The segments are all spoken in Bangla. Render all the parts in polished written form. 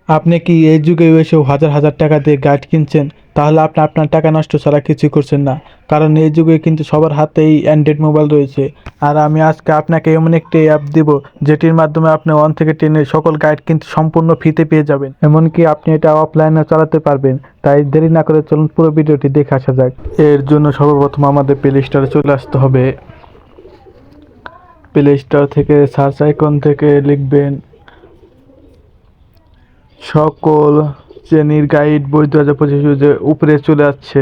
আপনি কি এই যুগে এসেও হাজার হাজার টাকা দিয়ে গাইড কিনছেন? তাহলে আপনি আপনার টাকা নষ্ট ছাড়া কিছুই করছেন না। কারণ এই যুগে কিন্তু সবার হাতেই অ্যান্ড্রয়েড মোবাইল রয়েছে। আর আমি আজকে আপনাকে এমন একটি অ্যাপ দিব, যেটির মাধ্যমে আপনি 1 থেকে 10 এর সকল গাইড কিন্তু সম্পূর্ণ ফ্রিতে পেয়ে যাবেন। এমনকি আপনি এটা অফলাইনেও চালাতে পারবেন। তাই দেরি না করে চলুন পুরো ভিডিওটি দেখে আসা যাক। এর জন্য সর্বপ্রথম আমাদের প্লে স্টোরে চলে আসতে হবে। প্লে স্টোর থেকে সার্চ আইকন থেকে লিখবেন সকল শ্রেণীর গাইড বই 2025 যে উপরে চলে আসছে।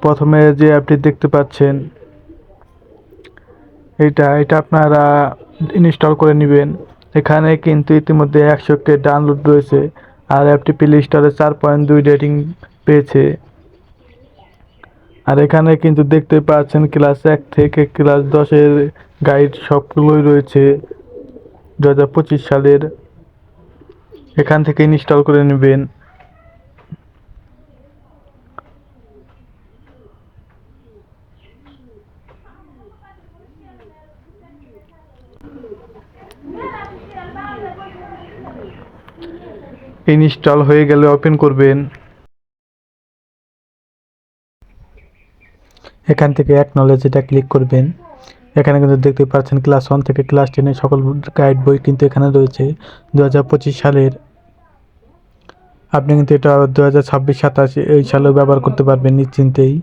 প্রথমে যে অ্যাপটি দেখতে পাচ্ছেন এটা আপনারা ইনস্টল করে নেবেন। এখানে কিন্তু ইতিমধ্যে 100কে ডাউনলোড রয়েছে। আর অ্যাপটি প্লে স্টোরে 4.2 রেটিং পেয়েছে। আর এখানে কিন্তু দেখতে পাচ্ছেন ক্লাস 1 থেকে ক্লাস 10 এর গাইড সবগুলোই রয়েছে 2025 সালের। এখান থেকে ইনস্টল করে নেবেন। ইনস্টল হয়ে গেলে ওপেন করবেন। এখান থেকে অ্যাকনলেজ এটা ক্লিক করবেন। এখানে কিন্তু দেখতে পাচ্ছেন ক্লাস 1 থেকে ক্লাস 10 এর সকল গাইড বই কিন্তু এখানে রয়েছে 2025 সালের। আপনি কিন্তু এটা 2026-27 এই সালেও ব্যবহার করতে পারবেন নিশ্চিন্তেই।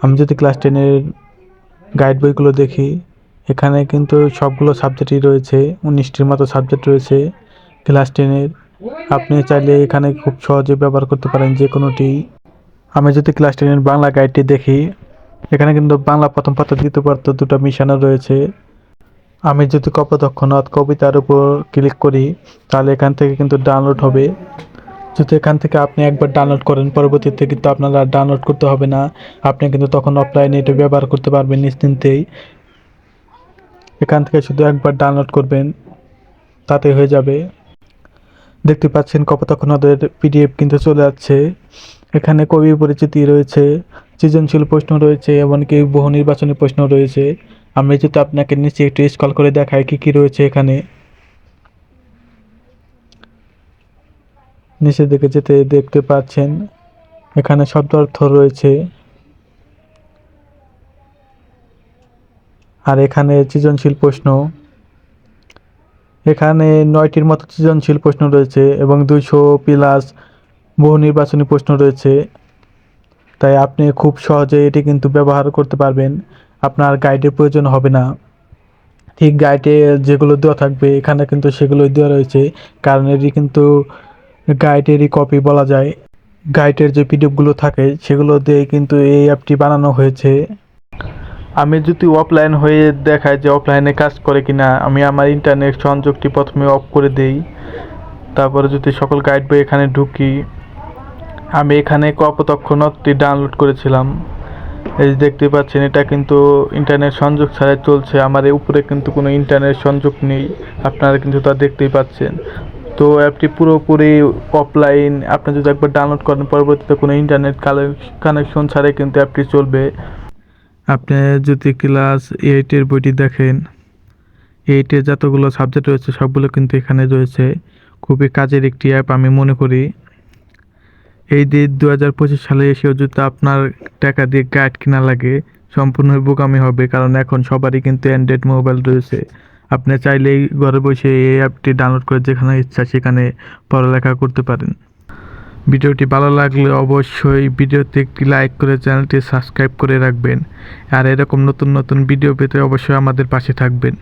আমি যদি ক্লাস 10 এর গাইড বইগুলো দেখি, এখানে কিন্তু সবগুলো সাবজেক্টই রয়েছে। 19টির মতো সাবজেক্ট রয়েছে ক্লাস 10 এর। আপনি চাইলে এখানে খুব সহজে ব্যবহার করতে পারেন যে কোনোটি। আমি যদি ক্লাস 10 এর বাংলা গাইডটি দেখি, এখানে কিন্তু বাংলা প্রথম পাতা দ্বিতীয় পাতা দুটো মিশানো রয়েছে। আমি যদি কপোতাক্ষ কবিতার উপর ক্লিক করি, তাহলে এখান থেকে কিন্তু ডাউনলোড হবে। যদি এখান থেকে আপনি একবার ডাউনলোড করেন, পরবর্তীতে কিন্তু আপনার আর ডাউনলোড করতে হবে না। আপনি কিন্তু তখন অফলাইনে এটা ব্যবহার করতে পারবেন নিশ্চিন্তেই। এখান থেকে শুধু একবার ডাউনলোড করবেন, তাতে হয়ে যাবে। দেখতে পাচ্ছেন কপোতাক্ষ নদের পিডিএফ কিন্তু চলে যাচ্ছে। এখানে কবি পরিচিতি রয়েছে, সৃজনশীল প্রশ্ন রয়েছে, এমনকি বহু নির্বাচনী প্রশ্ন রয়েছে। আমি যদি আপনাকে নিচে একটু স্ক্রল করে দেখাই কি কি রয়েছে এখানে। নিচের দিকে যেতে দেখতে পাচ্ছেন এখানে শব্দার্থ রয়েছে। আর এখানে সৃজনশীল প্রশ্ন, এখানে 9টির মতো সৃজনশীল প্রশ্ন রয়েছে এবং 200 প্লাস বহু নির্বাচনী প্রশ্ন রয়েছে। তাই আপনি খুব সহজে এটি কিন্তু ব্যবহার করতে পারবেন। আপনার গাইডের প্রয়োজন হবে না। ঠিক গাইডে যেগুলো দেওয়া থাকবে এখানে কিন্তু সেগুলোই দেওয়া রয়েছে। কারণ এটি কিন্তু গাইডেরই কপি বলা যায়। গাইডের যে পিডিএফগুলো থাকে সেগুলো দিয়ে কিন্তু এই অ্যাপটি বানানো হয়েছে। আমি যদি অফলাইন হয়ে দেখাই যে অফলাইনে কাজ করে কিনা, আমি আমার ইন্টারনেট সংযোগটি প্রথমে অফ করে দেই। তারপরে যদি সকল গাইড বই এখানে ঢুকি, আমি এখানে কপোতাক্ষ নদটি ডাউনলোড করেছিলাম। এই দেখতে পাচ্ছেন এটা কিন্তু ইন্টারনেট সংযোগ ছাড়াই চলছে। আমার এই উপরে কিন্তু কোনো ইন্টারনেট সংযোগ নেই, আপনারা কিন্তু তা দেখতেই পাচ্ছেন। তো অ্যাপটি পুরোপুরি অফলাইন। আপনি যদি একবার ডাউনলোড করেন, পরবর্তীতে কোনো ইন্টারনেট কানেকশন ছাড়াই কিন্তু অ্যাপটি চলবে। আপনি যদি ক্লাস 8-এর বইটি দেখেন, 8-এ যতগুলো সাবজেক্ট রয়েছে সবগুলো কিন্তু এখানে রয়েছে। খুবই কাজের একটি অ্যাপ আমি মনে করি। এই দিয়ে 2025 সালে এসেও যদি আপনার টাকা দিয়ে গাইড কেনা লাগে, সম্পূর্ণ বোকামি হবে। কারণ এখন সবারই কিন্তু অ্যান্ড্রয়েড মোবাইল রয়েছে। আপনি চাইলেই ঘরে বসে এই অ্যাপটি ডাউনলোড করে যেখানে ইচ্ছা সেখানে পড়ালেখা করতে পারেন। ভিডিওটি ভালো লাগলে অবশ্যই ভিডিওতে একটি লাইক করে চ্যানেলটি সাবস্ক্রাইব করে রাখবেন। আর এরকম নতুন নতুন ভিডিও পেতে অবশ্যই আমাদের পাশে থাকবেন।